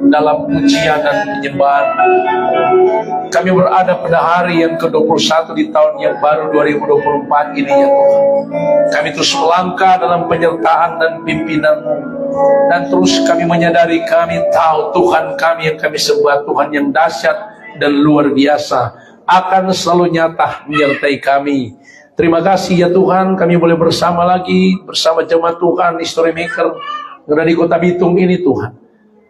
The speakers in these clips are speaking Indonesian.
dalam pujian dan penyembahan. Kami berada pada hari yang ke-21 di tahun yang baru 2024 ini ya Tuhan. Kami terus melangkah dalam penyertaan dan pimpinan-Mu. Dan terus kami menyadari, kami tahu Tuhan kami yang kami sembah, Tuhan yang dahsyat dan luar biasa, akan selalu nyata menyertai kami. Terima kasih ya Tuhan, kami boleh bersama lagi, bersama jemaat Tuhan, History Maker, yang ada di kota Bitung ini Tuhan.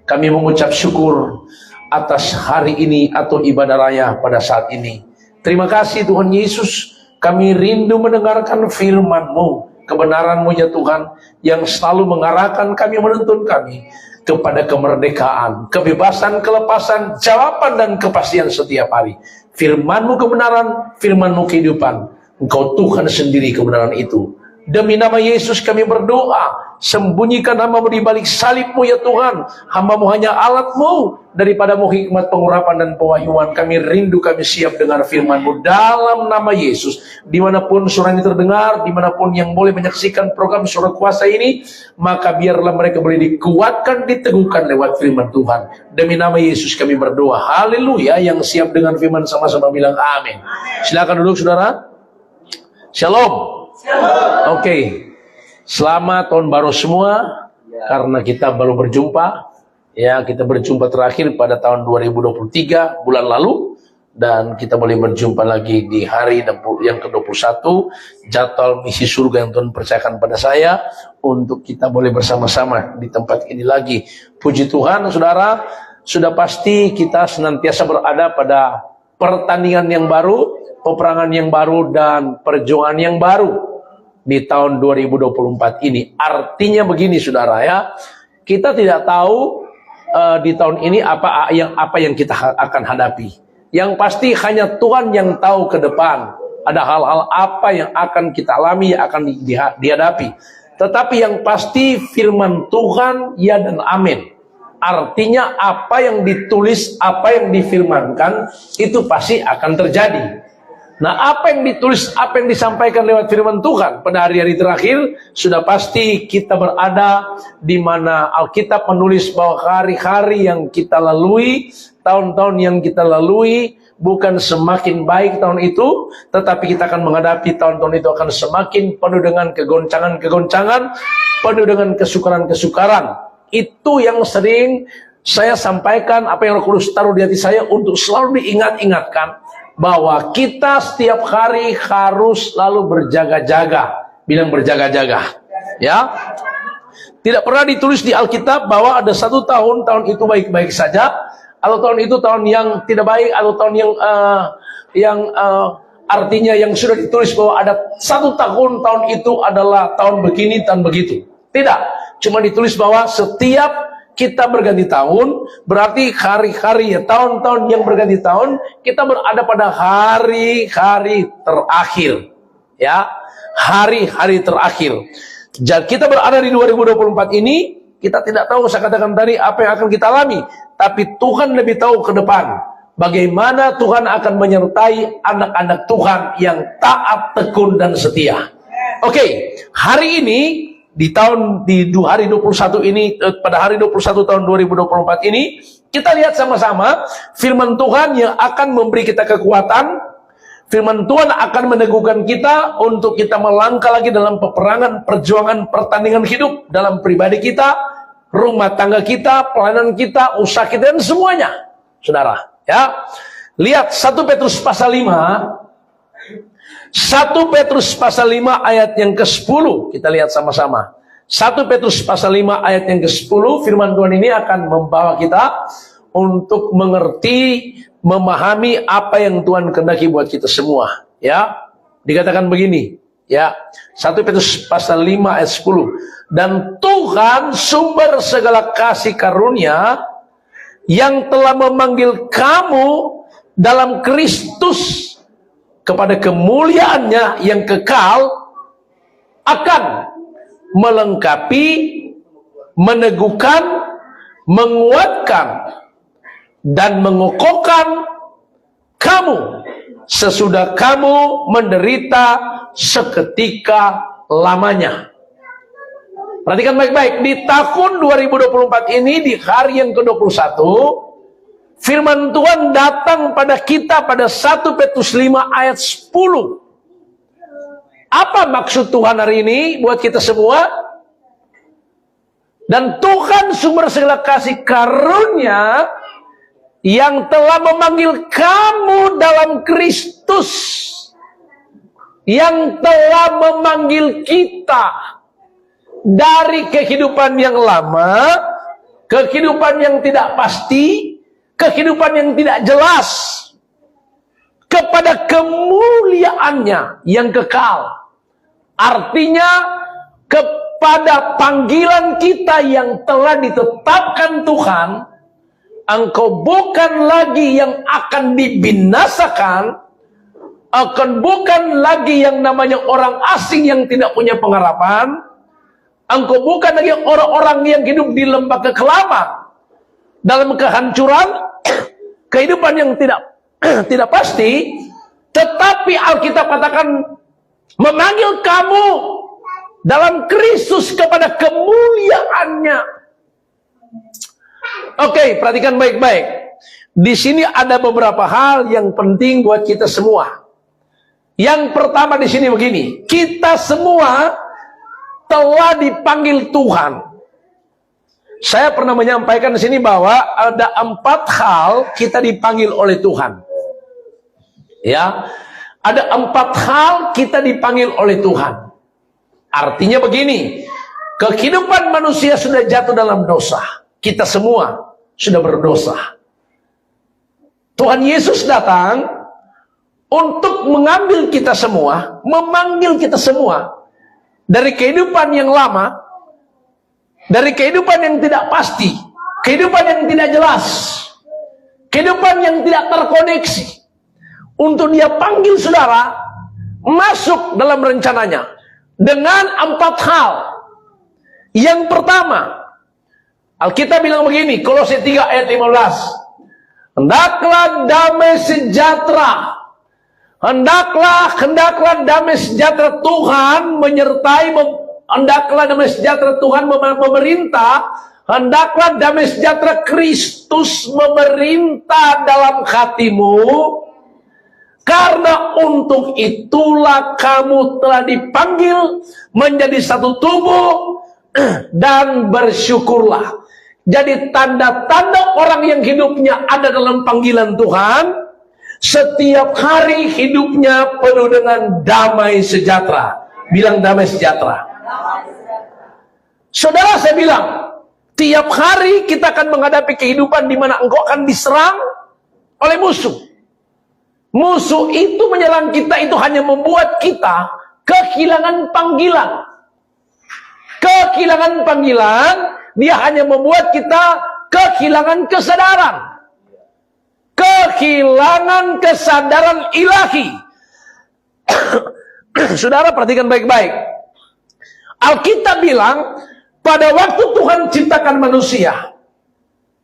Kami mengucap syukur atas hari ini atau ibadah raya pada saat ini. Terima kasih Tuhan Yesus, kami rindu mendengarkan firman-Mu, kebenaran-Mu ya Tuhan, yang selalu mengarahkan kami, menuntun kami kepada kemerdekaan, kebebasan, kelepasan, jawaban dan kepastian setiap hari. Firman-Mu kebenaran, firman-Mu kehidupan. Engkau Tuhan sendiri kebenaran itu. Demi nama Yesus kami berdoa, sembunyikan hamba-Mu di balik salib-Mu ya Tuhan. Hamba-Mu hanya alat-Mu, daripada-Mu hikmat pengurapan dan pewahyuan. Kami rindu, kami siap dengar firman-Mu dalam nama Yesus. Dimanapun suara ini terdengar, dimanapun yang boleh menyaksikan program Suara Kuasa ini, maka biarlah mereka boleh dikuatkan, diteguhkan lewat firman Tuhan. Demi nama Yesus kami berdoa, haleluya. Yang siap dengan firman sama-sama bilang amin. Silakan duduk saudara. Shalom. Oke. Selamat tahun baru semua. Karena kita baru berjumpa. Ya, kita berjumpa terakhir pada tahun 2023 bulan lalu, dan kita boleh berjumpa lagi di hari yang ke-21, jadwal misi surga yang Tuhan percayakan pada saya untuk kita boleh bersama-sama di tempat ini lagi. Puji Tuhan, saudara, sudah pasti kita senantiasa berada pada pertandingan yang baru, peperangan yang baru, dan perjuangan yang baru di tahun 2024 ini. Artinya begini saudara ya, kita tidak tahu di tahun ini apa yang kita akan hadapi. Yang pasti hanya Tuhan yang tahu ke depan. Ada hal-hal apa yang akan kita alami, yang akan dihadapi. Tetapi yang pasti firman Tuhan ya dan amin. Artinya apa yang ditulis, apa yang difirmankan, itu pasti akan terjadi. Nah, apa yang ditulis, apa yang disampaikan lewat firman Tuhan pada hari-hari terakhir, sudah pasti kita berada di mana Alkitab menulis bahwa hari-hari yang kita lalui, tahun-tahun yang kita lalui, bukan semakin baik tahun itu, tetapi kita akan menghadapi tahun-tahun itu akan semakin penuh dengan kegoncangan-kegoncangan, penuh dengan kesukaran-kesukaran. Itu yang sering saya sampaikan, apa yang Roh Kudus taruh di hati saya untuk selalu diingat-ingatkan, bahwa kita setiap hari harus selalu berjaga-jaga. Bilang berjaga-jaga. Ya. Tidak pernah ditulis di Alkitab bahwa ada satu tahun itu baik-baik saja, atau tahun itu tahun yang tidak baik, atau tahun yang artinya yang sudah ditulis bahwa ada satu tahun itu adalah tahun begini, tahun begitu. Tidak. Cuma ditulis bahwa setiap kita berganti tahun, berarti hari-hari ya, tahun-tahun yang berganti tahun, kita berada pada hari-hari terakhir. Ya, hari-hari terakhir. Jadi kita berada di 2024 ini, kita tidak tahu, saya katakan tadi, apa yang akan kita alami. Tapi Tuhan lebih tahu ke depan. Bagaimana Tuhan akan menyertai anak-anak Tuhan yang taat, tekun, dan setia. Oke, hari ini, di hari 21 ini, pada hari 21 tahun 2024 ini, kita lihat sama-sama firman Tuhan yang akan memberi kita kekuatan. Firman Tuhan akan meneguhkan kita untuk kita melangkah lagi dalam peperangan, perjuangan, pertandingan hidup dalam pribadi kita, rumah tangga kita, pelayanan kita, usaha kita, dan semuanya. Saudara, ya. Lihat 1 Petrus pasal 5. 1 Petrus pasal 5 ayat yang ke-10. Kita lihat sama-sama. 1 Petrus pasal 5 ayat yang ke-10. Firman Tuhan ini akan membawa kita untuk mengerti, memahami apa yang Tuhan kehendaki buat kita semua. Ya, dikatakan begini. Ya, 1 Petrus pasal 5 ayat 10. Dan Tuhan sumber segala kasih karunia yang telah memanggil kamu dalam Kristus kepada kemuliaannya yang kekal, akan melengkapi, meneguhkan, menguatkan, dan mengokohkan kamu sesudah kamu menderita seketika lamanya. Perhatikan baik-baik, di tahun 2024 ini, di hari yang ke-21, firman Tuhan datang pada kita pada 1 Petrus 5 ayat 10. Apa maksud Tuhan hari ini buat kita semua? Dan Tuhan sumber segala kasih karunia yang telah memanggil kamu dalam Kristus, yang telah memanggil kita dari kehidupan yang lama, kehidupan yang tidak pasti, kehidupan yang tidak jelas, kepada kemuliaannya yang kekal. Artinya kepada panggilan kita yang telah ditetapkan Tuhan. Engkau bukan lagi yang akan dibinasakan, akan bukan lagi yang namanya orang asing yang tidak punya pengharapan. Engkau bukan lagi orang-orang yang hidup di lembah kekelaman, dalam kehancuran, kehidupan yang tidak pasti. Tetapi Alkitab katakan memanggil kamu dalam Kristus kepada kemuliaannya. Oke, perhatikan baik-baik. Di sini ada beberapa hal yang penting buat kita semua. Yang pertama di sini begini, kita semua telah dipanggil Tuhan. Saya pernah menyampaikan di sini bahwa ada 4 hal kita dipanggil oleh Tuhan. Ya, ada 4 hal kita dipanggil oleh Tuhan. Artinya begini, kehidupan manusia sudah jatuh dalam dosa. Kita semua sudah berdosa. Tuhan Yesus datang untuk mengambil kita semua, memanggil kita semua dari kehidupan yang lama, dari kehidupan yang tidak pasti, kehidupan yang tidak jelas, kehidupan yang tidak terkoneksi, untuk Dia panggil saudara masuk dalam rencananya dengan 4 hal. Yang pertama, Alkitab bilang begini, Kolose 3 ayat 15. Hendaklah damai sejahtera. Hendaklah damai sejahtera Tuhan menyertai, hendaklah damai sejahtera Tuhan memerintah, hendaklah damai sejahtera Kristus memerintah dalam hatimu, karena untuk itulah kamu telah dipanggil menjadi satu tubuh, dan bersyukurlah. Jadi tanda-tanda orang yang hidupnya ada dalam panggilan Tuhan, setiap hari hidupnya penuh dengan damai sejahtera. Bilang damai sejahtera. Saudara, saya bilang, tiap hari kita akan menghadapi kehidupan di mana engkau akan diserang oleh musuh. Musuh itu menyerang kita, itu hanya membuat kita kehilangan panggilan. Kehilangan panggilan, dia hanya membuat kita kehilangan kesadaran. Kehilangan kesadaran ilahi. Saudara, perhatikan baik-baik. Alkitab bilang, pada waktu Tuhan ciptakan manusia,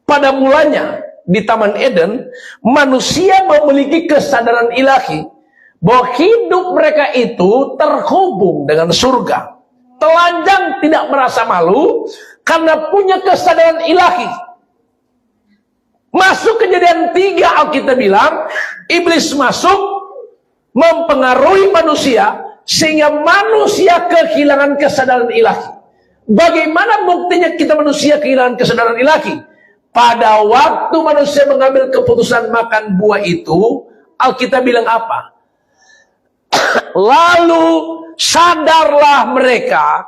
pada mulanya di Taman Eden, manusia memiliki kesadaran ilahi bahwa hidup mereka itu terhubung dengan surga. Telanjang tidak merasa malu karena punya kesadaran ilahi. Masuk Kejadian 3, Alkitab bilang, iblis masuk mempengaruhi manusia sehingga manusia kehilangan kesadaran ilahi. Bagaimana buktinya kita manusia kehilangan kesadaran ilahi? Pada waktu manusia mengambil keputusan makan buah itu, Alkitab bilang apa? Lalu sadarlah mereka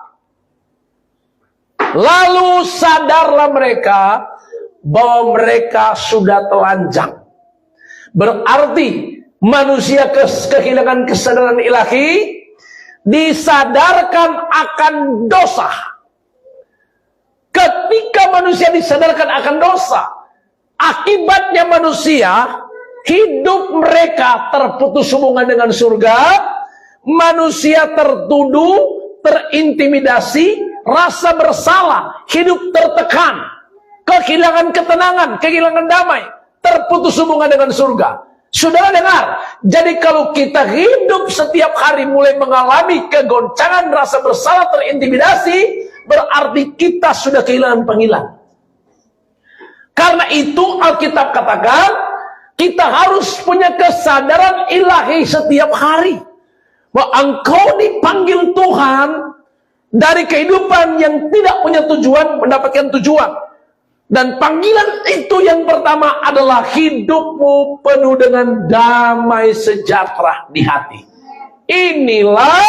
bahwa mereka sudah telanjang. Berarti manusia kehilangan kesadaran ilahi, disadarkan akan dosa. Ketika manusia disadarkan akan dosa, akibatnya manusia, hidup mereka terputus hubungan dengan surga, manusia tertuduh, terintimidasi, rasa bersalah, hidup tertekan, kehilangan ketenangan, kehilangan damai, terputus hubungan dengan surga. Saudara dengar, jadi kalau kita hidup setiap hari mulai mengalami kegoncangan, rasa bersalah, terintimidasi, berarti kita sudah kehilangan panggilan. Karena itu Alkitab katakan, kita harus punya kesadaran ilahi setiap hari. Bahwa engkau dipanggil Tuhan dari kehidupan yang tidak punya tujuan, mendapatkan tujuan. Dan panggilan itu yang pertama adalah hidupmu penuh dengan damai sejahtera di hati. Inilah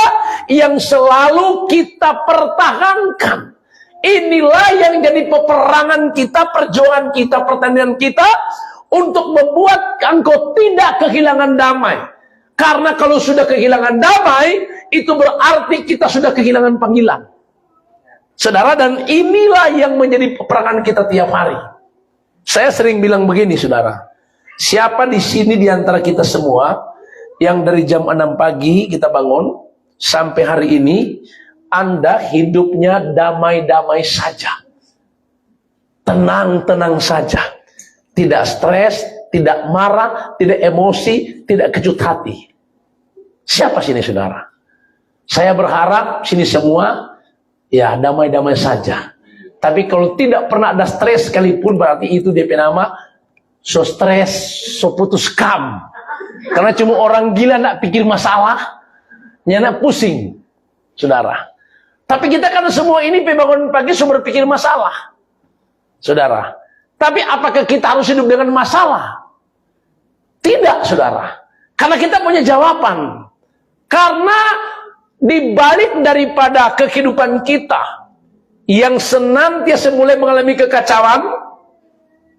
yang selalu kita pertahankan. Inilah yang jadi peperangan kita, perjuangan kita, pertandingan kita untuk membuat engkau tidak kehilangan damai. Karena kalau sudah kehilangan damai, itu berarti kita sudah kehilangan panggilan. Saudara, dan inilah yang menjadi peperangan kita tiap hari. Saya sering bilang begini, saudara. Siapa di sini di antara kita semua yang dari jam 6 pagi kita bangun sampai hari ini Anda hidupnya damai-damai saja, tenang-tenang saja, tidak stres, tidak marah, tidak emosi, tidak kecut hati? Siapa sini, saudara? Saya berharap sini semua ya damai-damai saja. Tapi kalau tidak pernah ada stres sekalipun, berarti itu DP nama so stres, so putus kam. Karena cuma orang gila nak pikir masalah, nyana pusing, saudara. Tapi kita kan semua ini bangun pagi so berpikir masalah, saudara. Tapi apakah kita harus hidup dengan masalah? Tidak, saudara. Karena kita punya jawaban. Karena dibalik daripada kehidupan kita yang senantiasa mulai mengalami kekacauan,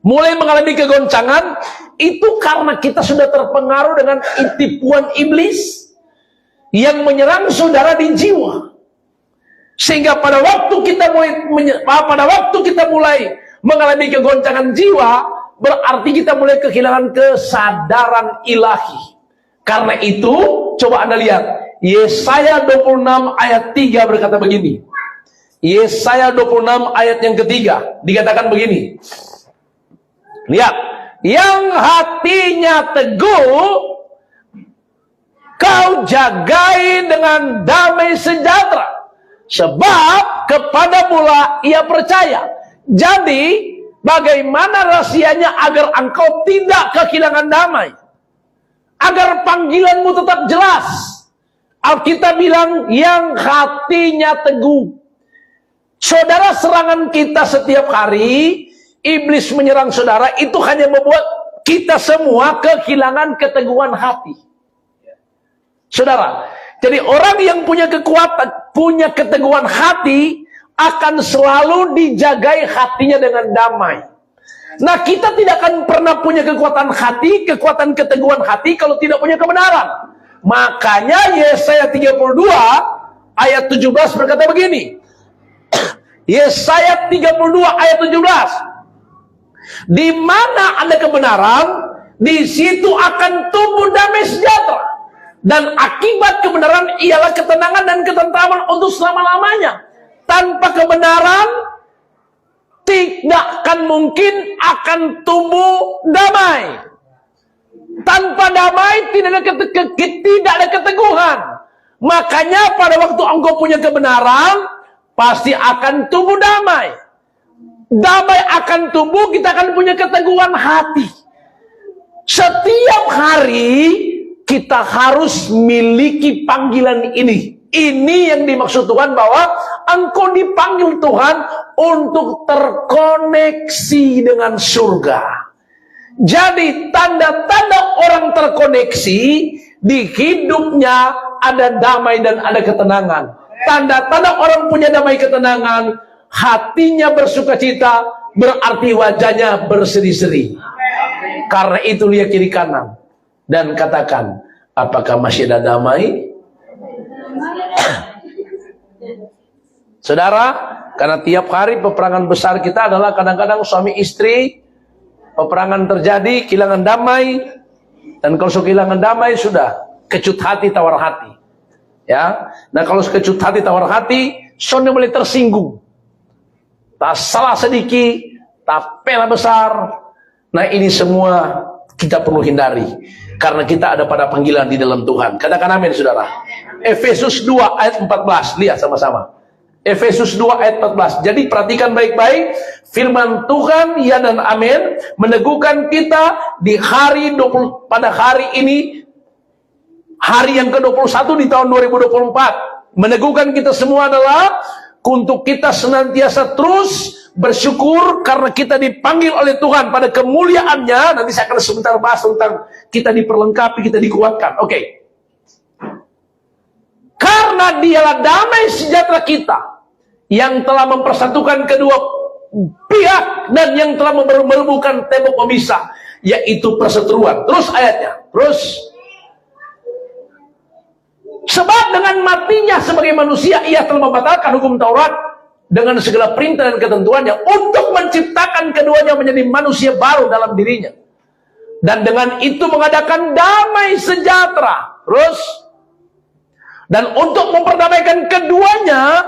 mulai mengalami kegoncangan, itu karena kita sudah terpengaruh dengan tipuan iblis yang menyerang saudara di jiwa. Sehingga pada waktu kita mulai mengalami kegoncangan jiwa, berarti kita mulai kehilangan kesadaran ilahi. Karena itu, coba Anda lihat, Yesaya 26 ayat 3 berkata begini. Yesaya 26 ayat yang ketiga dikatakan begini. Lihat, yang hatinya teguh kau jagai dengan damai sejahtera, sebab kepada mula ia percaya. Jadi bagaimana rahasianya agar engkau tidak kehilangan damai, agar panggilanmu tetap jelas? Alkitab bilang yang hatinya teguh. Saudara, serangan kita setiap hari, iblis menyerang saudara, itu hanya membuat kita semua kehilangan keteguhan hati. Saudara, jadi orang yang punya kekuatan, punya keteguhan hati, akan selalu dijagai hatinya dengan damai. Nah, kita tidak akan pernah punya kekuatan hati, kekuatan keteguhan hati kalau tidak punya kebenaran. Makanya Yesaya 32 ayat 17 berkata begini. Yesaya 32 ayat 17. Di mana ada kebenaran, di situ akan tumbuh damai sejahtera. Dan akibat kebenaran ialah ketenangan dan ketentraman untuk selama-lamanya. Tanpa kebenaran, tidak akan mungkin akan tumbuh damai. Tanpa damai tidak ada keteguhan. Makanya pada waktu engkau punya kebenaran, pasti akan tumbuh damai. Damai akan tumbuh, kita akan punya keteguhan hati. Setiap hari kita harus miliki panggilan ini. Ini yang dimaksud Tuhan, bahwa engkau dipanggil Tuhan untuk terkoneksi dengan surga. Jadi tanda-tanda orang terkoneksi di hidupnya ada damai dan ada ketenangan. Tanda-tanda orang punya damai ketenangan, hatinya bersukacita, berarti wajahnya berseri-seri. Karena itu lihat kiri kanan dan katakan, apakah masih ada damai? Saudara, karena tiap hari peperangan besar kita adalah kadang-kadang suami istri, peperangan terjadi, kehilangan damai. Dan kalau sudah kehilangan damai, sudah kecut hati, tawar hati. Ya, nah kalau kecut hati, tawar hati, soalnya mulai tersinggung. Tak salah sedikit, tak pela besar. Nah ini semua kita perlu hindari. Karena kita ada pada panggilan di dalam Tuhan. Katakan amin, saudara. Efesus 2 ayat 14, lihat sama-sama. Efesus 2 ayat 14. Jadi perhatikan baik-baik, firman Tuhan ya dan amin meneguhkan kita di pada hari ini, hari yang ke-21 di tahun 2024. Meneguhkan kita semua adalah untuk kita senantiasa terus bersyukur karena kita dipanggil oleh Tuhan pada kemuliaannya. Nanti saya akan sebentar bahas tentang kita diperlengkapi, kita dikuatkan. Oke. Karena dialah damai sejahtera kita yang telah mempersatukan kedua pihak dan yang telah melumpuhkan tembok pemisah, yaitu perseteruan. Terus ayatnya, terus. Sebab dengan matinya sebagai manusia, ia telah membatalkan hukum Taurat dengan segala perintah dan ketentuannya untuk menciptakan keduanya menjadi manusia baru dalam dirinya. Dan dengan itu mengadakan damai sejahtera. Terus. Dan untuk memperdamaikan keduanya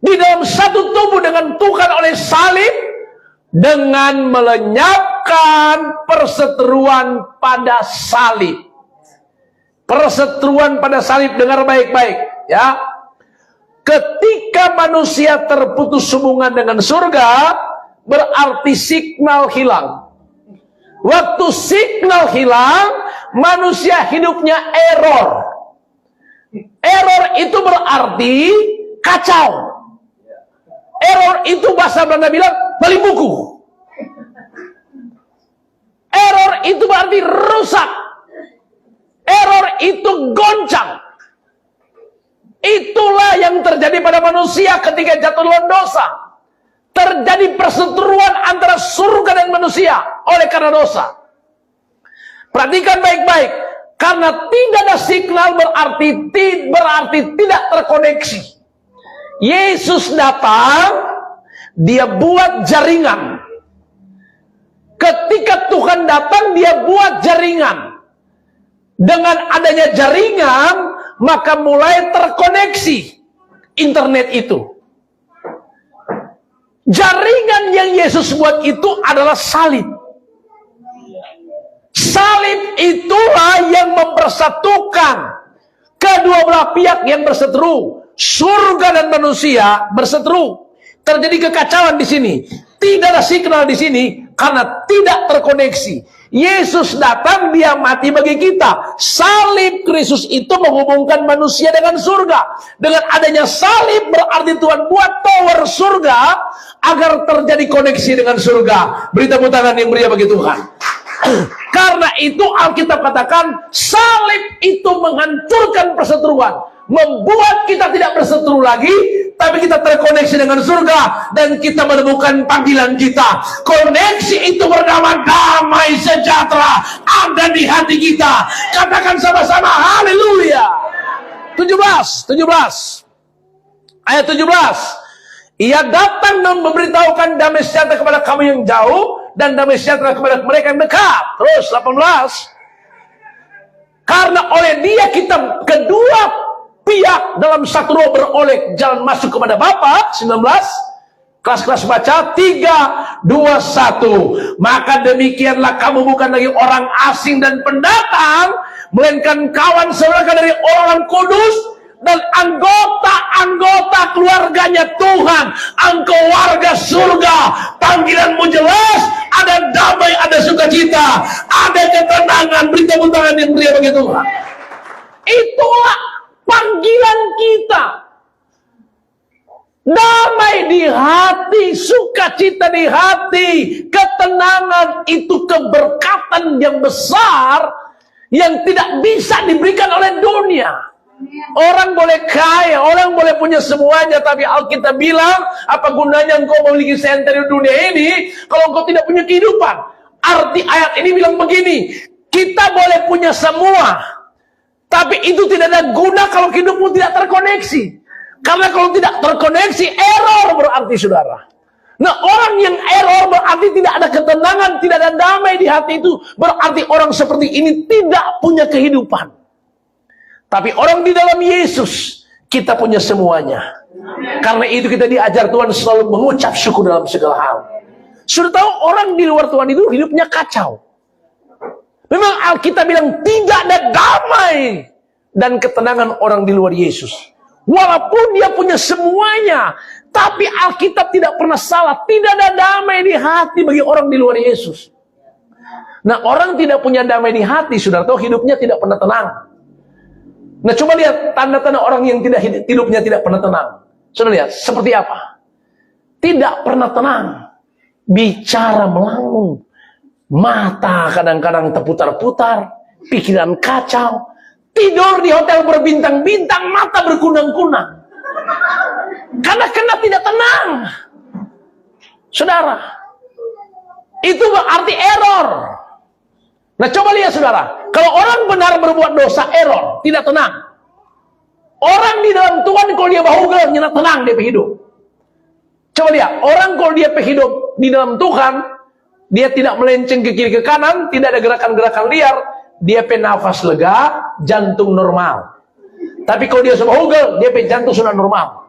di dalam satu tubuh dengan Tuhan oleh salib, dengan melenyapkan perseteruan pada salib. Perseteruan pada salib, dengar baik-baik ya. Ketika manusia terputus hubungan dengan surga, berarti signal hilang. Waktu signal hilang, manusia hidupnya error. Error itu berarti kacau. Error itu bahasa Belanda bilang beli buku. Error itu berarti rusak. Error itu goncang. Itulah yang terjadi pada manusia ketika jatuh dalam dosa. Terjadi perseteruan antara surga dan manusia oleh karena dosa. Perhatikan baik-baik. Karena tidak ada signal berarti tidak terkoneksi. Yesus datang, dia buat jaringan. Ketika Tuhan datang, dia buat jaringan. Dengan adanya jaringan, maka mulai terkoneksi internet itu. Jaringan yang Yesus buat itu adalah salib. Salib itulah yang mempersatukan kedua belah pihak yang berseteru. Surga dan manusia berseteru. Terjadi kekacauan di sini. Tidak ada signal di sini karena tidak terkoneksi. Yesus datang, dia mati bagi kita. Salib Kristus itu menghubungkan manusia dengan surga. Dengan adanya salib berarti Tuhan buat tower surga agar terjadi koneksi dengan surga. Beri tepuk tangan yang meriah bagi Tuhan. Karena itu Alkitab katakan salib itu menghancurkan perseteruan, membuat kita tidak berseteru lagi, tapi kita terkoneksi dengan surga dan kita menemukan panggilan kita. Koneksi itu bernama damai sejahtera ada di hati kita. Katakan sama-sama haleluya. 17 ayat 17. Ia datang dan memberitahukan damai sejahtera kepada kamu yang jauh dan damai sejahtera kepada mereka yang dekat. Terus 18. Karena oleh dia kita kedua pihak dalam satu roh beroleh jalan masuk kepada Bapa. 19. Kelas-kelas baca 3, 2, 1. Maka demikianlah kamu bukan lagi orang asing dan pendatang, melainkan kawan saudara dari orang kudus dan anggota-anggota keluarganya Tuhan. Engkau warga surga. Panggilanmu jelas. Ada damai, ada sukacita, ada ketenangan. Beri tepuk tangan yang meriah bagi Tuhan. Itulah panggilan kita. Damai di hati, sukacita di hati, ketenangan itu keberkatan yang besar yang tidak bisa diberikan oleh dunia. Orang boleh kaya, orang boleh punya semuanya, tapi Alkitab bilang, apa gunanya engkau memiliki seantero dunia ini kalau engkau tidak punya kehidupan? Arti ayat ini bilang begini, kita boleh punya semua, tapi itu tidak ada guna kalau hidupmu tidak terkoneksi. Karena kalau tidak terkoneksi, error berarti saudara. Nah, orang yang error berarti tidak ada ketenangan, tidak ada damai di hati itu. Berarti orang seperti ini tidak punya kehidupan. Tapi orang di dalam Yesus, kita punya semuanya. Karena itu kita diajar Tuhan selalu mengucap syukur dalam segala hal. Sudah tahu orang di luar Tuhan itu hidupnya kacau. Memang Alkitab bilang tidak ada damai dan ketenangan orang di luar Yesus. Walaupun dia punya semuanya, tapi Alkitab tidak pernah salah. Tidak ada damai di hati bagi orang di luar Yesus. Nah, orang tidak punya damai di hati, saudara tahu, hidupnya tidak pernah tenang. Nah, coba lihat tanda-tanda orang yang hidupnya tidak pernah tenang. Saudara lihat, seperti apa? Tidak pernah tenang. Bicara melangung. Mata kadang-kadang terputar-putar. Pikiran kacau. Tidur di hotel berbintang-bintang, mata berkunang-kunang. Karena tidak tenang. Saudara, itu berarti error. Nah, coba lihat saudara, kalau orang benar berbuat dosa, error, tidak tenang. Orang di dalam Tuhan kalau dia bahugal, tenang dia hidup. Coba lihat, orang kalau dia hidup di dalam Tuhan, dia tidak melenceng ke kiri ke kanan, tidak ada gerakan-gerakan liar, dia nafas lega, jantung normal. Tapi kalau dia bahugal, dia jantung sudah normal.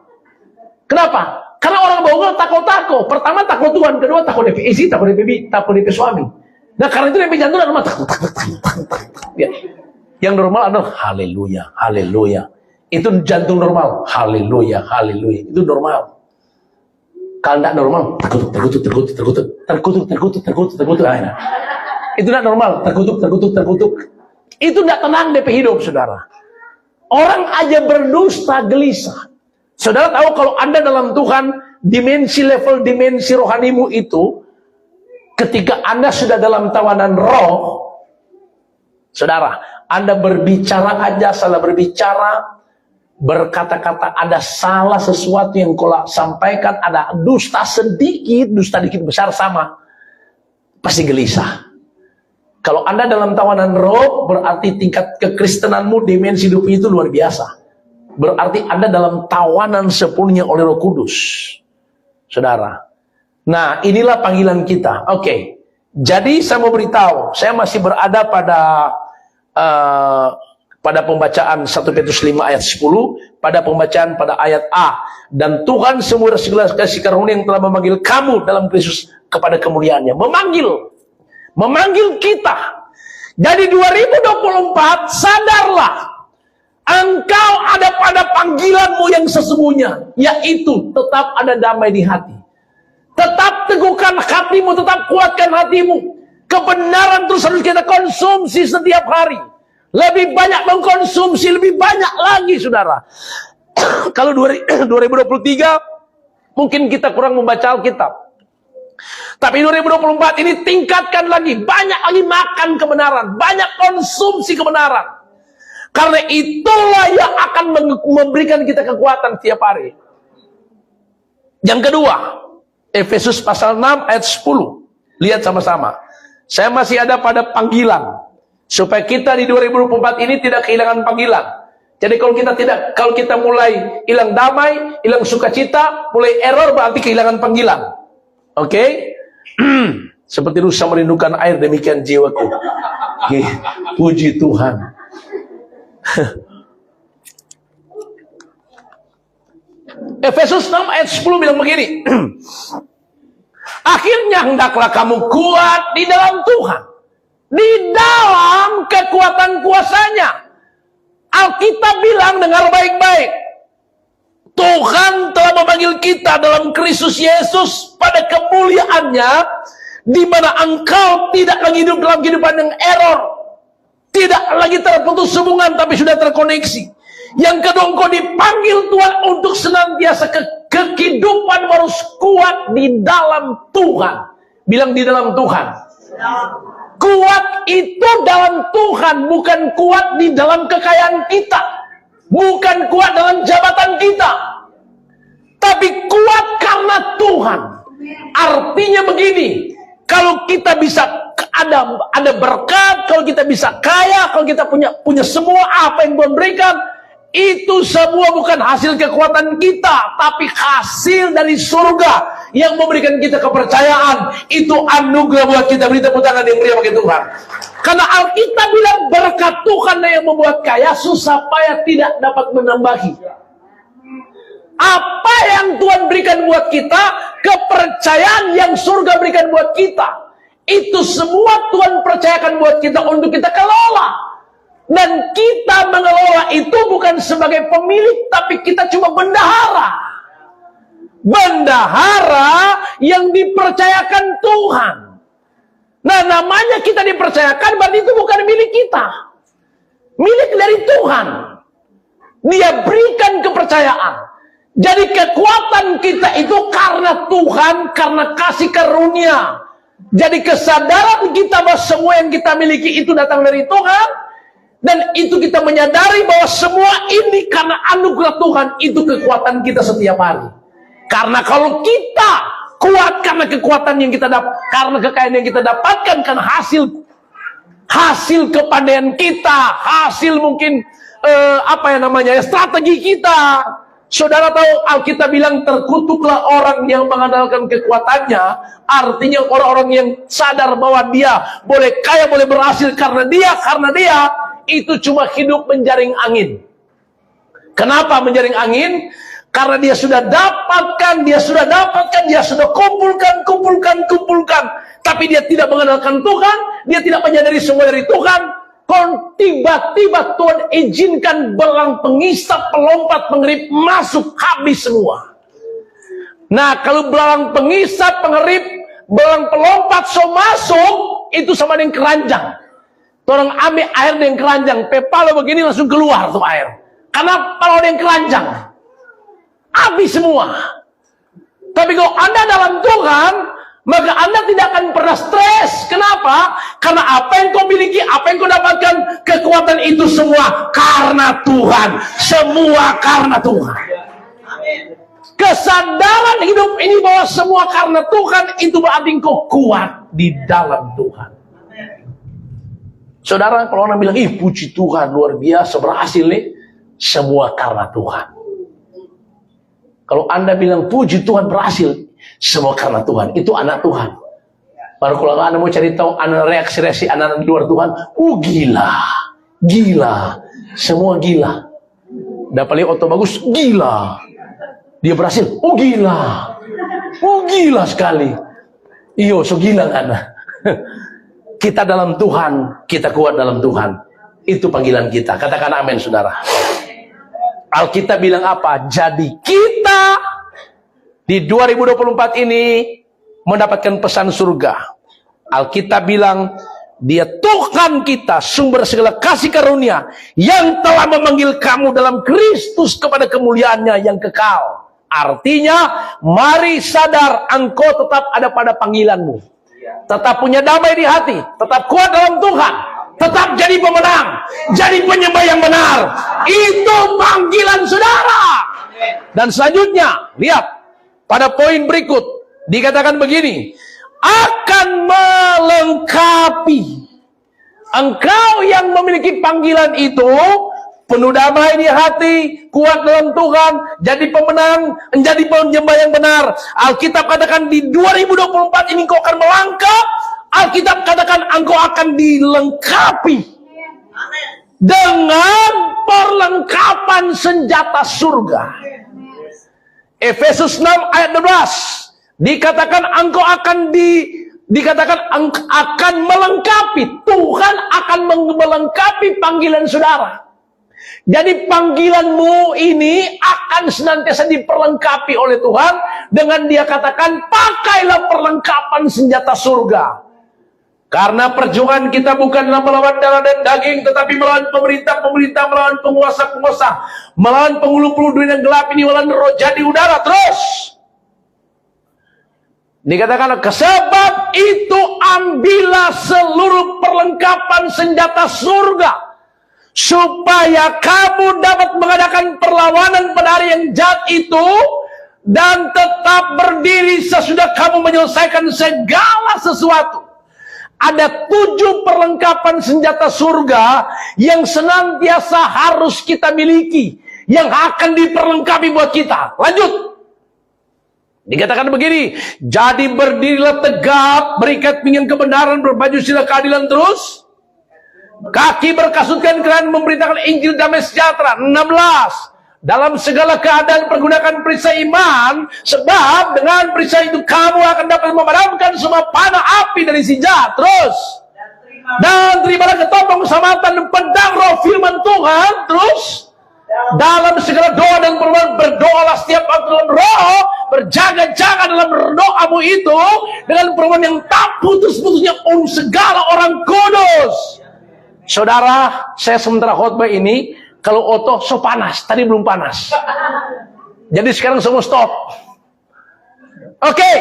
Kenapa? Karena orang bahugal takut-takut. Pertama takut Tuhan, kedua takut DP isi, takut DP suami. Nah, karena itu DP jantung normal. Ya. Yang normal adalah haleluya, haleluya. Itu jantung normal. Haleluya, haleluya. Itu normal. Kalau tidak normal, terkutuk. Itu tidak normal, terkutuk. Itu tidak tenang DP hidup, saudara. Orang aja berdusta gelisah. Saudara tahu kalau Anda dalam Tuhan, dimensi rohanimu itu, ketika Anda sudah dalam tawanan roh, saudara, Anda berbicara aja, salah berbicara, berkata-kata ada salah sesuatu yang kau sampaikan, ada dusta sedikit, dusta dikit besar sama, pasti gelisah. Kalau Anda dalam tawanan roh, berarti tingkat kekristenanmu, dimensi hidupmu itu luar biasa. Berarti Anda dalam tawanan sepenuhnya oleh Roh Kudus, saudara. Nah, inilah panggilan kita. Oke. Jadi saya mau beritahu, saya masih berada pada pembacaan 1 Petrus 5 ayat 10, pada pembacaan pada ayat A. Dan Tuhan semua segala kasih karunia yang telah memanggil kamu dalam Kristus kepada kemuliaannya. Memanggil kita. Jadi 2024, sadarlah. Engkau ada pada panggilanmu yang sesungguhnya, yaitu tetap ada damai di hati. Tetap teguhkan hatimu, tetap kuatkan hatimu. Kebenaran terus harus kita konsumsi setiap hari. Lebih banyak mengkonsumsi, lebih banyak lagi, saudara. Kalau 2023, mungkin kita kurang membaca Alkitab. Tapi 2024 ini tingkatkan lagi. Banyak lagi makan kebenaran. Banyak konsumsi kebenaran. Karena itulah yang akan memberikan kita kekuatan setiap hari. Yang kedua, Efesus pasal 6 ayat 10. Lihat sama-sama. Saya masih ada pada panggilan. Supaya kita di 2024 ini tidak kehilangan panggilan. Jadi kalau kita mulai hilang damai, hilang sukacita, mulai error, berarti kehilangan panggilan. Oke? Seperti rusa merindukan air, demikian jiwaku. Puji Tuhan. Efesus 6 ayat 10 bilang begini. Akhirnya hendaklah kamu kuat di dalam Tuhan, di dalam kekuatan kuasanya. Alkitab bilang, dengar baik-baik, Tuhan telah memanggil kita dalam Kristus Yesus pada kemuliaannya, di mana engkau tidak lagi hidup dalam kehidupan yang error. Tidak lagi terputus hubungan, tapi sudah terkoneksi. Yang kedua, engkau dipanggil Tuhan untuk senantiasa kehidupan harus kuat di dalam Tuhan. Bilang di dalam Tuhan. Kuat itu dalam Tuhan, bukan kuat di dalam kekayaan kita. Bukan kuat dalam jabatan kita. Tapi kuat karena Tuhan. Artinya begini, kalau kita bisa ada berkat, kalau kita bisa kaya, kalau kita punya semua apa yang Tuhan berikan, itu semua bukan hasil kekuatan kita, tapi hasil dari surga yang memberikan kita kepercayaan. Itu anugerah buat kita. Beri tepuk tangan yang meriah bagi Tuhan. Karena Alkitab bilang berkat Tuhan yang membuat kaya, susah payah tidak dapat menambahi. Apa yang Tuhan berikan buat kita, kepercayaan yang surga berikan buat kita, itu semua Tuhan percayakan buat kita untuk kita kelola. Dan kita mengelola itu bukan sebagai pemilik, tapi kita cuma bendahara. Bendahara yang dipercayakan Tuhan. Nah, namanya kita dipercayakan berarti itu bukan milik kita. Milik dari Tuhan. Dia berikan kepercayaan. Jadi kekuatan kita itu karena Tuhan, karena kasih karunia. Jadi kesadaran kita bahwa semua yang kita miliki itu datang dari Tuhan. Dan itu kita menyadari bahwa semua ini karena anugerah Tuhan. Itu kekuatan kita setiap hari. Karena kalau kita kuat karena kekuatan yang kita dapat, karena kekayaan yang kita dapatkan, karena hasil kepandaian kita, hasil mungkin strategi kita. Saudara tahu Alkitab bilang terkutuklah orang yang mengandalkan kekuatannya. Artinya orang-orang yang sadar bahwa dia boleh kaya, boleh berhasil karena dia itu cuma hidup menjaring angin. Kenapa menjaring angin? Karena dia sudah dapatkan, dia sudah kumpulkan. Tapi dia tidak mengandalkan Tuhan, dia tidak menyadari semua dari Tuhan. Kalau tiba-tiba Tuhan izinkan belang pengisap, pelompat, pengerip masuk, habis semua. Nah, kalau belang pengisap, pengerip, belang pelompat masuk, itu sama dengan keranjang. Orang ambil air dengan keranjang, pepala begini langsung keluar tuh air. Karena kalau dengan keranjang, habis semua. Tapi kalau Anda dalam Tuhan, maka Anda tidak akan pernah stres. Kenapa? Karena apa yang kau miliki, apa yang kau dapatkan, kekuatan itu semua karena Tuhan. Semua karena Tuhan. Kesadaran hidup ini bahwa semua karena Tuhan, itu berarti kau kuat di dalam Tuhan. Saudara, kalau orang bilang, puji Tuhan, luar biasa, berhasil nih. Semua karena Tuhan. Kalau Anda bilang, puji Tuhan, berhasil, semua karena Tuhan. Itu anak Tuhan. Baru kalau Anda mau cari tahu reaksi anak-anak di luar Tuhan, gila. Semua gila. Dapat lihat otot bagus, gila. Dia berhasil, gila sekali. Iyo, so gila kan? Kita dalam Tuhan, kita kuat dalam Tuhan. Itu panggilan kita. Katakan amin, saudara. Alkitab bilang apa? Jadi kita di 2024 ini mendapatkan pesan surga. Alkitab bilang, Dia Tuhan kita, sumber segala kasih karunia, yang telah memanggil kamu dalam Kristus kepada kemuliaannya yang kekal. Artinya, mari sadar engkau tetap ada pada panggilanmu. Tetap punya damai di hati, tetap kuat dalam Tuhan, tetap jadi pemenang, jadi penyembah yang benar. Itu panggilan saudara. Dan selanjutnya, lihat pada poin berikut dikatakan begini, akan melengkapi. Engkau yang memiliki panggilan itu, penuh damai di hati, kuat dalam Tuhan, jadi pemenang, menjadi penyembah yang benar. Alkitab katakan di 2024 ini engkau akan melangkah. Alkitab katakan engkau akan dilengkapi dengan perlengkapan senjata surga. Efesus 6 ayat 12 dikatakan engkau akan akan melengkapi. Tuhan akan melengkapi panggilan saudara. Jadi panggilanmu ini akan senantiasa diperlengkapi oleh Tuhan. Dengan Dia katakan, pakailah perlengkapan senjata surga. Karena perjuangan kita bukanlah melawan darah dan daging, tetapi melawan pemerintah-pemerintah, melawan penguasa-penguasa, melawan penghulu-penghulu dunia yang gelap ini, melawan roh jadi udara. Terus dikatakan, sebab itu ambillah seluruh perlengkapan senjata surga, supaya kamu dapat mengadakan perlawanan pada hari yang jahat itu, dan tetap berdiri sesudah kamu menyelesaikan segala sesuatu. Ada 7 perlengkapan senjata surga yang senantiasa harus kita miliki, yang akan diperlengkapi buat kita. Lanjut. Dikatakan begini, jadi berdirilah tegap, berikat pinggang kebenaran, berbaju sila keadilan terus. Kaki berkasutkan keran memberitakan Injil damai sejahtera. 16. Dalam segala keadaan pergunakan perisai iman, sebab dengan perisai itu kamu akan dapat memadamkan semua panah api dari si jahat. Terus, Dan terimalah ketopong keselamatan pedang roh firman Tuhan. Terus dalam segala doa dan permohonan berdoalah setiap waktu dalam roh, berjaga-jaga dalam doamu itu dengan permohonan yang tak putus-putusnya segala orang kudus. Saudara, saya sementara khotbah ini, kalau Oto so panas, tadi belum panas. Jadi sekarang semua stop. Oke.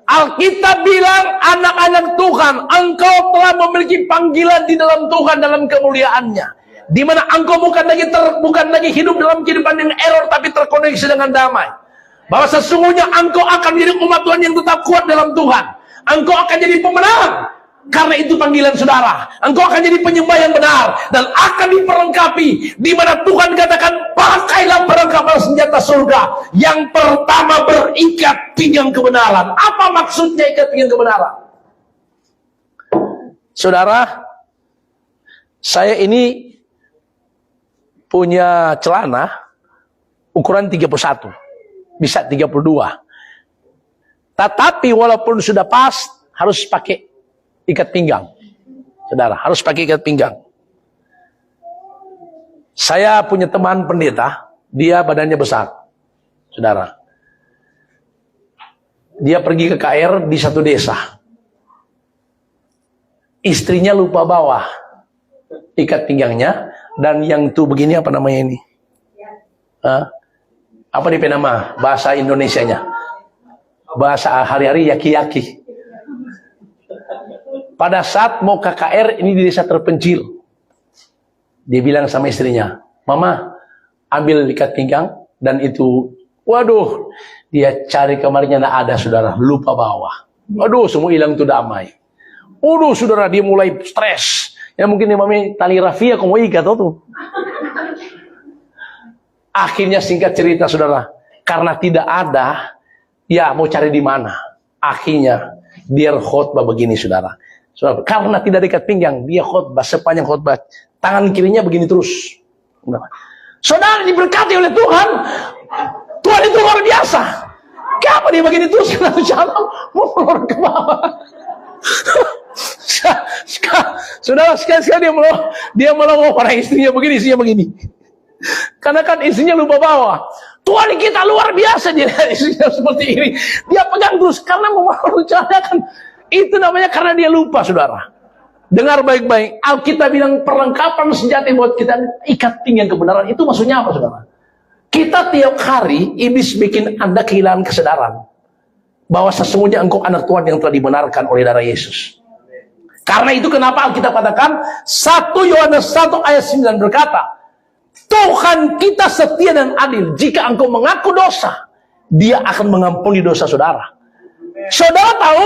Alkitab bilang, anak-anak Tuhan, engkau telah memiliki panggilan di dalam Tuhan dalam kemuliaannya, di mana engkau bukan lagi hidup dalam kehidupan yang error, tapi terkoneksi dengan damai. Bahwa sesungguhnya engkau akan menjadi umat Tuhan yang tetap kuat dalam Tuhan. Engkau akan jadi pemenang. Karena itu panggilan saudara. Engkau akan jadi penyembah yang benar dan akan diperlengkapi, di mana Tuhan katakan, pakailah perlengkapan senjata surga. Yang pertama, berikat pinggang kebenaran. Apa maksudnya ikat pinggang kebenaran? Saudara, saya ini punya celana ukuran 31, bisa 32. Tetapi walaupun sudah pas, harus pakai ikat pinggang. Saudara, harus pakai ikat pinggang. Saya punya teman pendeta, dia badannya besar. Saudara, dia pergi ke KR di satu desa. Istrinya lupa bawa ikat pinggangnya, dan yang tuh begini apa namanya ini? Apa nih nama bahasa Indonesianya? Bahasa hari-hari yaki-yaki. Pada saat mau KKR, ini di desa terpencil. Dia bilang sama istrinya, Mama, ambil ikat pinggang, dan itu, waduh, dia cari kamarnya, nggak ada, saudara, lupa bawa. Waduh, semua hilang tuh damai. Waduh, saudara, dia mulai stres. Ya mungkin dia mami tali rafia, kamu ikat tuh. Akhirnya singkat cerita, saudara, karena tidak ada, ya mau cari di mana. Akhirnya dia khotbah begini, saudara. Saudara, karena tidak dekat pinggang, dia khotbah sepanjang khotbah, tangan kirinya begini terus. Saudara, diberkati oleh Tuhan. Tuhan itu luar biasa. Kenapa dia begini terus? Karena jalan mau keluar ke bawah. Saudara, sekali-sekali dia melongo pada istrinya begini. Karena kan istrinya lupa bawa. Tuhan kita luar biasa, dia istrinya seperti ini. Dia pegang terus karena mau merencanakan. Itu namanya karena dia lupa, saudara. Dengar baik-baik. Alkitab bilang perlengkapan senjata buat kita ikat pinggang kebenaran. Itu maksudnya apa, saudara? Kita tiap hari, iblis bikin Anda kehilangan kesadaran bahwa sesungguhnya engkau anak Tuhan yang telah dibenarkan oleh darah Yesus. Karena itu kenapa Alkitab katakan 1 Yohanes 1 ayat 9 berkata, Tuhan kita setia dan adil. Jika engkau mengaku dosa, dia akan mengampuni dosa saudara. Saudara tahu,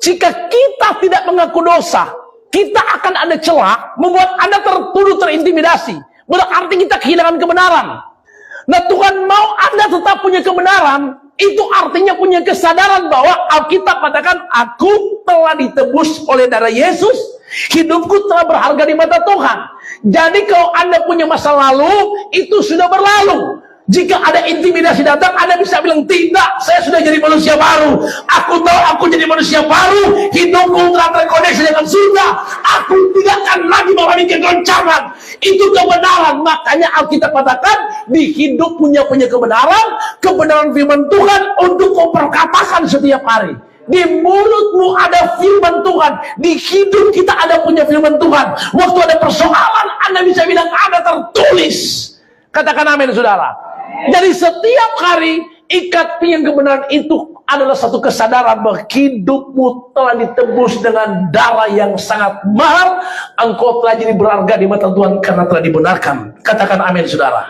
jika kita tidak mengaku dosa, kita akan ada celah membuat Anda tertuduh terintimidasi. Berarti kita kehilangan kebenaran. Nah, Tuhan mau Anda tetap punya kebenaran. Itu artinya punya kesadaran bahwa Alkitab katakan, aku telah ditebus oleh darah Yesus. Hidupku telah berharga di mata Tuhan. Jadi kalau Anda punya masa lalu, itu sudah berlalu. Jika ada intimidasi datang, Anda bisa bilang, tidak, saya sudah jadi manusia baru. Aku tahu aku jadi manusia baru. Hidupku telah terkoneksi dengan surga. Aku tidak akan lagi mengalami kegoncangan. Itu kebenaran. Makanya Alkitab katakan, di hidup punya kebenaran firman Tuhan untuk kau perkatakan setiap hari. Di mulutmu ada firman Tuhan. Di hidup kita ada punya firman Tuhan. Waktu ada persoalan, Anda bisa bilang, ada tertulis. Katakan amin, saudara. Jadi setiap hari ikat pinggang kebenaran itu adalah satu kesadaran bahwa hidupmu telah ditebus dengan darah yang sangat mahal. Engkau telah jadi berharga di mata Tuhan karena telah dibenarkan. Katakan amin, saudara.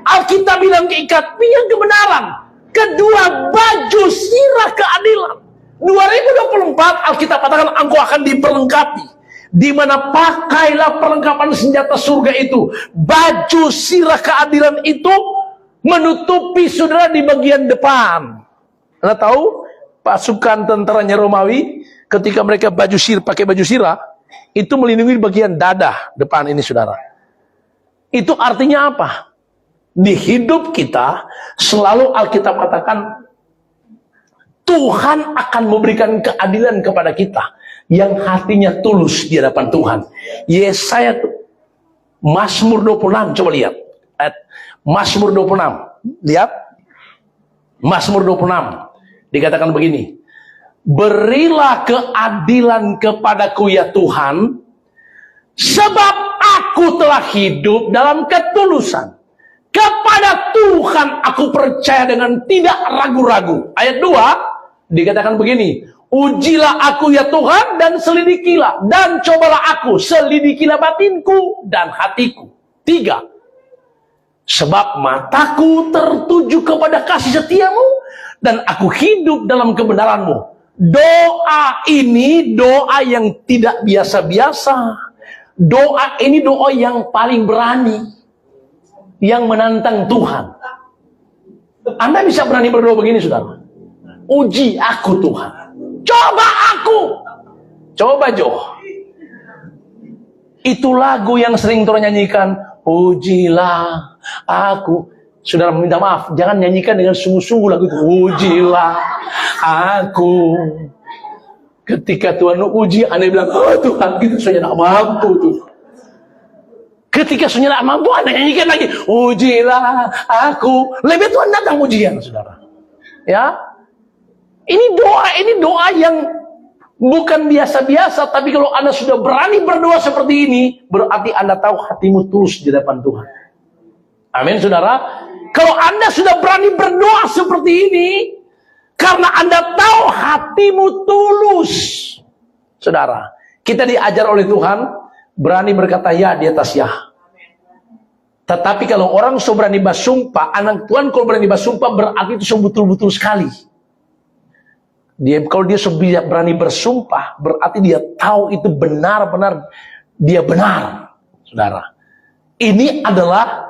Alkitab bilang ikat pinggang kebenaran. Kedua, baju sirah keadilan. 2024 Alkitab katakan engkau akan diperlengkapi. Di mana pakailah perlengkapan senjata surga itu. Baju sirah keadilan itu menutupi saudara di bagian depan. Anda tahu pasukan tentaranya Romawi ketika mereka pakai baju sirah itu melindungi bagian dada depan ini, saudara. Itu artinya apa? Di hidup kita selalu Alkitab katakan Tuhan akan memberikan keadilan kepada kita. yang hatinya tulus di hadapan Tuhan. Yesaya, Mazmur 26, coba lihat. Mazmur 26, lihat. Mazmur 26, dikatakan begini. Berilah keadilan kepadaku ya Tuhan, sebab aku telah hidup dalam ketulusan. Kepada Tuhan aku percaya dengan tidak ragu-ragu. Ayat 2 dikatakan begini. Ujilah aku ya Tuhan dan selidikilah. Dan cobalah aku, selidikilah batinku dan hatiku. 3. Sebab mataku tertuju kepada kasih setiamu dan aku hidup dalam kebenaranmu. Doa ini doa yang tidak biasa-biasa. Doa ini doa yang paling berani, yang menantang Tuhan. Anda bisa berani berdoa begini, saudara. Uji aku Tuhan. Coba aku. Coba Jo. Itu lagu yang sering Tuhan nyanyikan. Ujilah aku. Saudara minta maaf, jangan nyanyikan dengan sungguh-sungguh lagu itu. Ujilah aku. Ketika Tuhan uji, Anda bilang, oh Tuhan, gitu saya tidak mampu tuh. Ketika sudah tidak mampu, Anda nyanyikan lagi. Ujilah aku. Lebih Tuhan datang ujian, saudara. Ya, ini doa yang bukan biasa-biasa. Tapi kalau Anda sudah berani berdoa seperti ini, berarti Anda tahu hatimu tulus di depan Tuhan. Amin, saudara. Kalau Anda sudah berani berdoa seperti ini, karena Anda tahu hatimu tulus, saudara. Kita diajar oleh Tuhan berani berkata ya di atas ya. Tetapi kalau orang sudah berani bersumpah, anak Tuhan kalau berani bersumpah berarti itu betul-betul sekali. Kalau dia sudah berani bersumpah, berarti dia tahu itu benar-benar dia benar, saudara. Ini adalah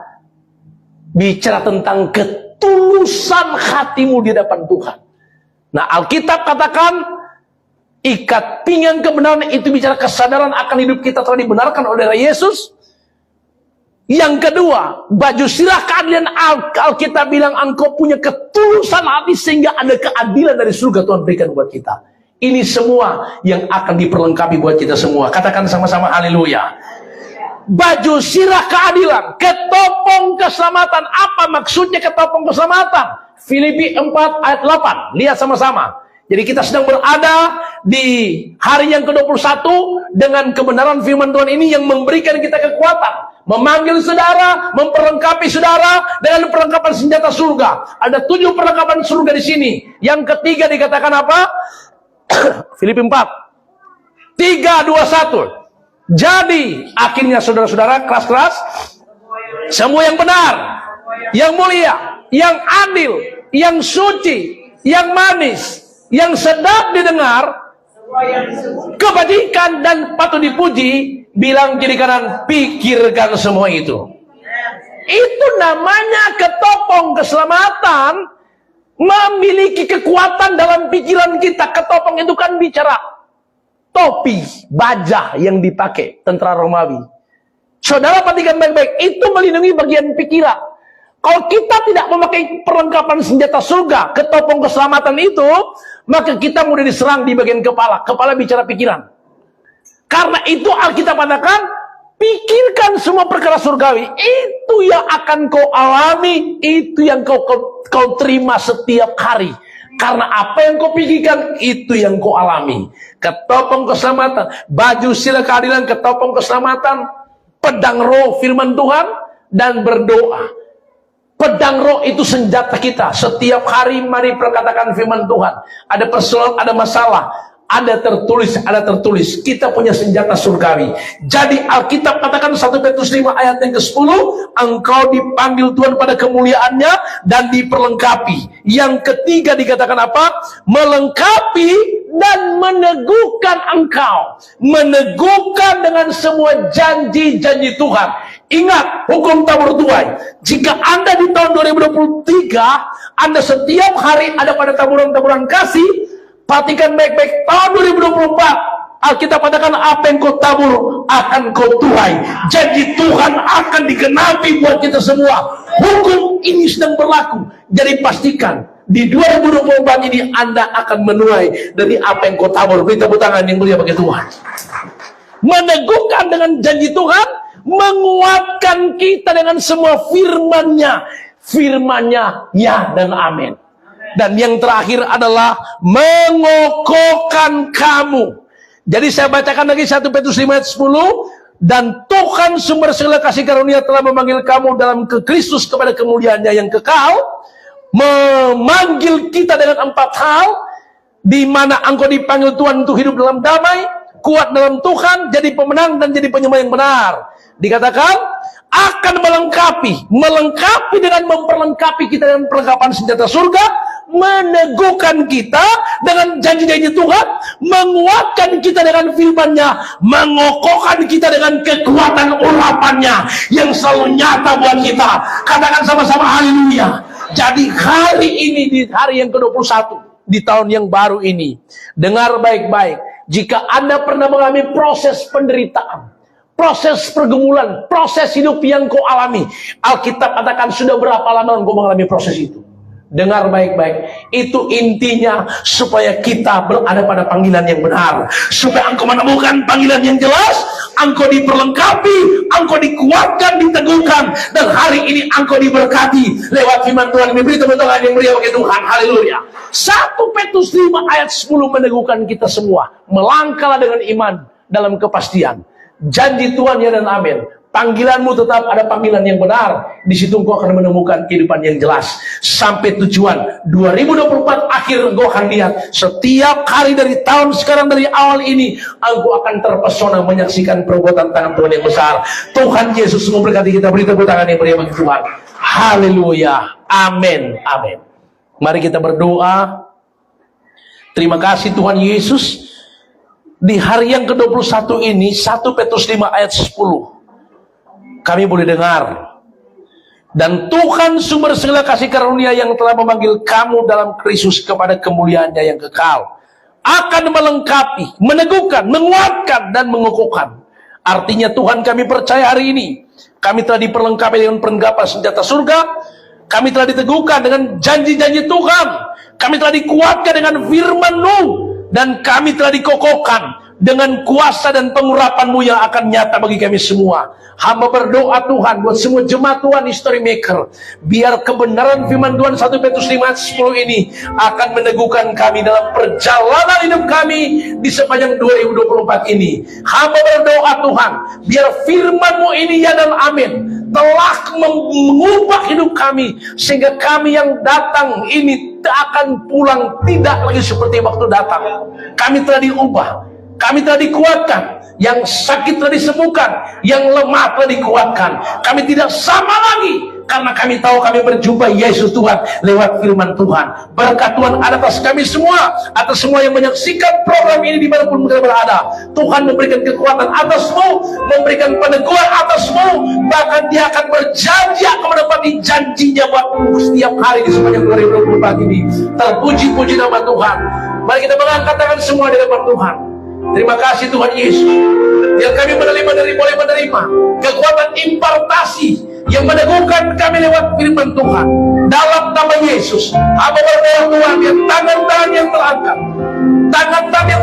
bicara tentang ketulusan hatimu di hadapan Tuhan. Nah, Alkitab katakan ikat pinggang kebenaran itu bicara kesadaran akan hidup kita telah dibenarkan oleh Yesus. Yang kedua, baju sirah keadilan. Alkitab bilang engkau punya ketulusan hati sehingga ada keadilan dari surga Tuhan berikan buat kita. Ini semua yang akan diperlengkapi buat kita semua. Katakan sama-sama haleluya. Baju sirah keadilan, ketopong keselamatan. Apa maksudnya ketopong keselamatan? Filipi 4 ayat 8. Lihat sama-sama. Jadi kita sedang berada di hari yang ke-21 dengan kebenaran firman Tuhan ini yang memberikan kita kekuatan. Memanggil saudara, memperlengkapi saudara dengan perlengkapan senjata surga. Ada 7 perlengkapan surga di sini. Yang ketiga dikatakan apa? Filipi 4. 3, 2, 1. Jadi akhirnya saudara-saudara keras-keras, semua yang benar, yang mulia, yang adil, yang suci, yang manis, yang sedap didengar, kebajikan dan patut dipuji, bilang kiri kanan, pikirkan semua itu. Itu namanya ketopong keselamatan, memiliki kekuatan dalam pikiran kita. Ketopong itu kan bicara topi, baja yang dipakai tentara Romawi. Saudara perhatikan baik-baik, itu melindungi bagian pikiran. Kalau kita tidak memakai perlengkapan senjata surga, ketopong keselamatan itu, maka kita mudah diserang di bagian kepala. Kepala bicara pikiran. Karena itu Alkitab katakan, pikirkan semua perkara surgawi. Itu yang akan kau alami, itu yang kau terima setiap hari. Karena apa yang kau pikirkan, itu yang kau alami. Ketopong keselamatan, baju sirah keadilan, ketopong keselamatan, pedang roh firman Tuhan, dan berdoa. Pedang roh itu senjata kita. Setiap hari mari perkatakan firman Tuhan. Ada persoalan, ada masalah, ada tertulis. Kita punya senjata surgawi. Jadi Alkitab katakan 1 Petrus 5 ayat yang ke-10, engkau dipanggil Tuhan pada kemuliaannya dan diperlengkapi. Yang ketiga dikatakan apa? Melengkapi dan meneguhkan engkau. Meneguhkan dengan semua janji-janji Tuhan. Ingat hukum tabur tuai. Jika Anda di tahun 2023, Anda setiap hari ada pada taburan-taburan kasih, perhatikan baik-baik, tahun 2024 Alkitab katakan apa yang kau tabur akan kau tuai. Janji Tuhan akan digenapi buat kita semua. Hukum ini sedang berlaku. Jadi pastikan di 2024 ini Anda akan menuai dari apa yang kau tabur. Beri tepuk tangan yang mulia bagi Tuhan. Meneguhkan dengan janji Tuhan, menguatkan kita dengan semua firman-Nya. Firman-Nya ya dan amin. Dan yang terakhir adalah mengokohkan kamu. Jadi saya bacakan lagi 1 Petrus 5 ayat 10. Dan Tuhan sumber segala kasih karunia telah memanggil kamu dalam Kristus kepada kemuliaan-Nya yang kekal. Memanggil kita dengan 4 hal, di mana engkau dipanggil Tuhan untuk hidup dalam damai, kuat dalam Tuhan, jadi pemenang dan jadi penyembah yang benar. Dikatakan akan melengkapi dengan memperlengkapi kita dengan perlengkapan senjata surga, meneguhkan kita dengan janji-janji Tuhan, menguatkan kita dengan firman-Nya, mengokohkan kita dengan kekuatan urapan-Nya yang selalu nyata buat kita. Katakan sama-sama haleluya. Jadi hari ini, di hari yang ke-21 di tahun yang baru ini, dengar baik-baik, jika Anda pernah mengalami proses penderitaan, proses pergumulan, proses hidup yang kau alami, Alkitab katakan sudah berapa lama engkau mengalami proses itu? Dengar baik-baik, itu intinya supaya kita berada pada panggilan yang benar, supaya engkau menemukan panggilan yang jelas, engkau diperlengkapi, engkau dikuatkan, diteguhkan, dan hari ini engkau diberkati lewat firman Tuhan. Beri tepuk tangan yang meriah bagi Tuhan. Haleluya. 1 Petrus 5 ayat 10 meneguhkan kita semua, melangkahlah dengan iman dalam kepastian. Janji Tuhan ya dan amin. Panggilanmu tetap ada panggilan yang benar. Di situ engkau akan menemukan kehidupan yang jelas. Sampai tujuan 2024 akhir engkau akan lihat. Setiap hari dari tahun sekarang, dari awal ini, engkau akan terpesona menyaksikan perbuatan tangan Tuhan yang besar. Tuhan Yesus memberkati kita. Beri tepuk tangan yang meriah bagi Tuhan. Haleluya. Amin. Amin. Mari kita berdoa. Terima kasih Tuhan Yesus. Di hari yang ke-21 ini, 1 Petrus 5 ayat 10. Kami boleh dengar. Dan Tuhan sumber segala kasih karunia yang telah memanggil kamu dalam Kristus kepada kemuliaan-Nya yang kekal, akan melengkapi, meneguhkan, menguatkan, dan mengokohkan. Artinya Tuhan, kami percaya hari ini kami telah diperlengkapi dengan perlengkapan senjata surga. Kami telah diteguhkan dengan janji-janji Tuhan. Kami telah dikuatkan dengan firman-Mu. Dan kami telah dikokohkan dengan kuasa dan pengurapan-Mu yang akan nyata bagi kami semua. Hamba berdoa Tuhan buat semua jemaat Tuhan History Maker, biar kebenaran firman Tuhan 1 Petrus 5 ayat 10 ini akan meneguhkan kami dalam perjalanan hidup kami di sepanjang 2024 ini. Hamba berdoa Tuhan, biar firman-Mu ini ya dan amin telah mengubah hidup kami, sehingga kami yang datang ini akan pulang tidak lagi seperti waktu datang. Kami telah diubah, kami telah dikuatkan, yang sakit telah disembuhkan, yang lemah telah dikuatkan. Kami tidak sama lagi, karena kami tahu kami berjumpa Yesus Tuhan lewat firman Tuhan. Berkat Tuhan ada atas kami semua, atas semua yang menyaksikan program ini dimanapun mereka berada. Tuhan memberikan kekuatan atasmu, memberikan peneguhan atasmu, bahkan Dia akan berjanji akan menepati janjinya buatmu setiap hari di sepanjang 2024 ini. Terpuji-puji nama Tuhan. Mari kita mengangkat tangan semua di depan Tuhan. Terima kasih Tuhan Yesus, yang kami boleh menerima kekuatan impartasi yang meneguhkan kami lewat firman Tuhan. Dalam nama Yesus, hamba berdoa Tuhan, yang tangan-tangan yang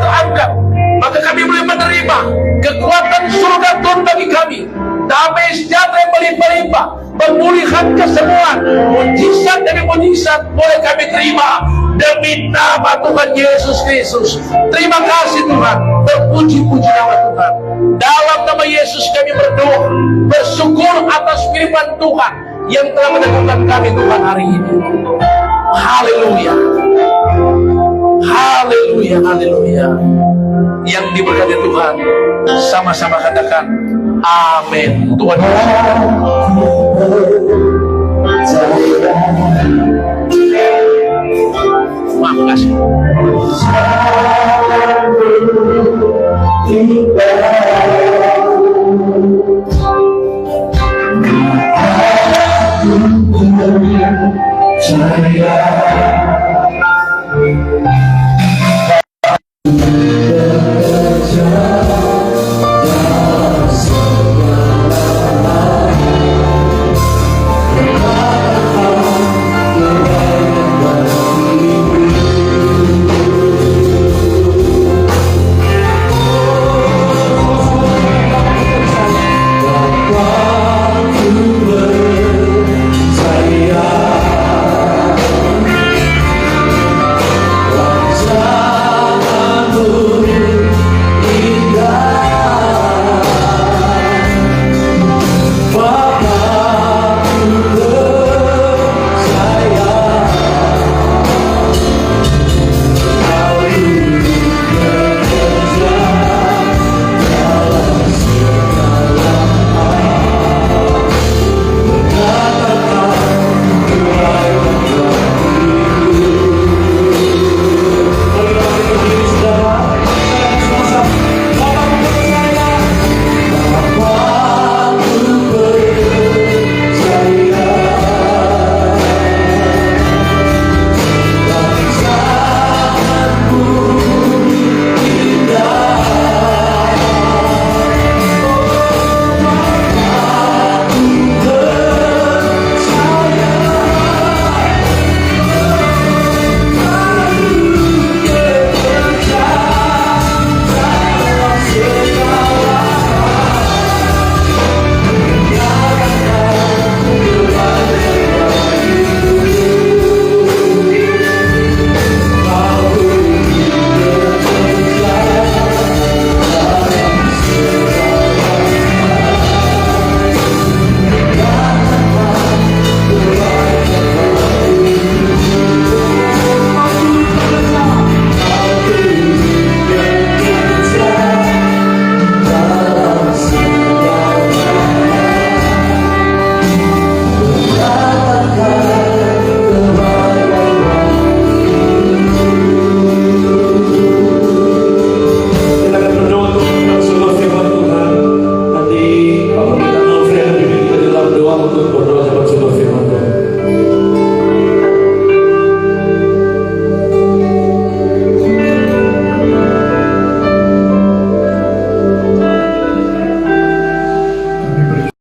terangkat, maka kami boleh menerima kekuatan surga Tuhan bagi kami. Damai sejahtera yang berlimpah-limpah, pemulihan kesembuhan, mujizat demi mujizat boleh kami terima demi nama Tuhan Yesus Kristus. Terima kasih Tuhan, terpuji-puji nama Tuhan. Dalam nama Yesus kami berdoa, bersyukur atas firman Tuhan yang telah meneguhkan kami Tuhan hari ini. Haleluya, haleluya, haleluya. Yang diberkati Tuhan, sama-sama katakan amin. Tuhan Yesus. Terima kasih.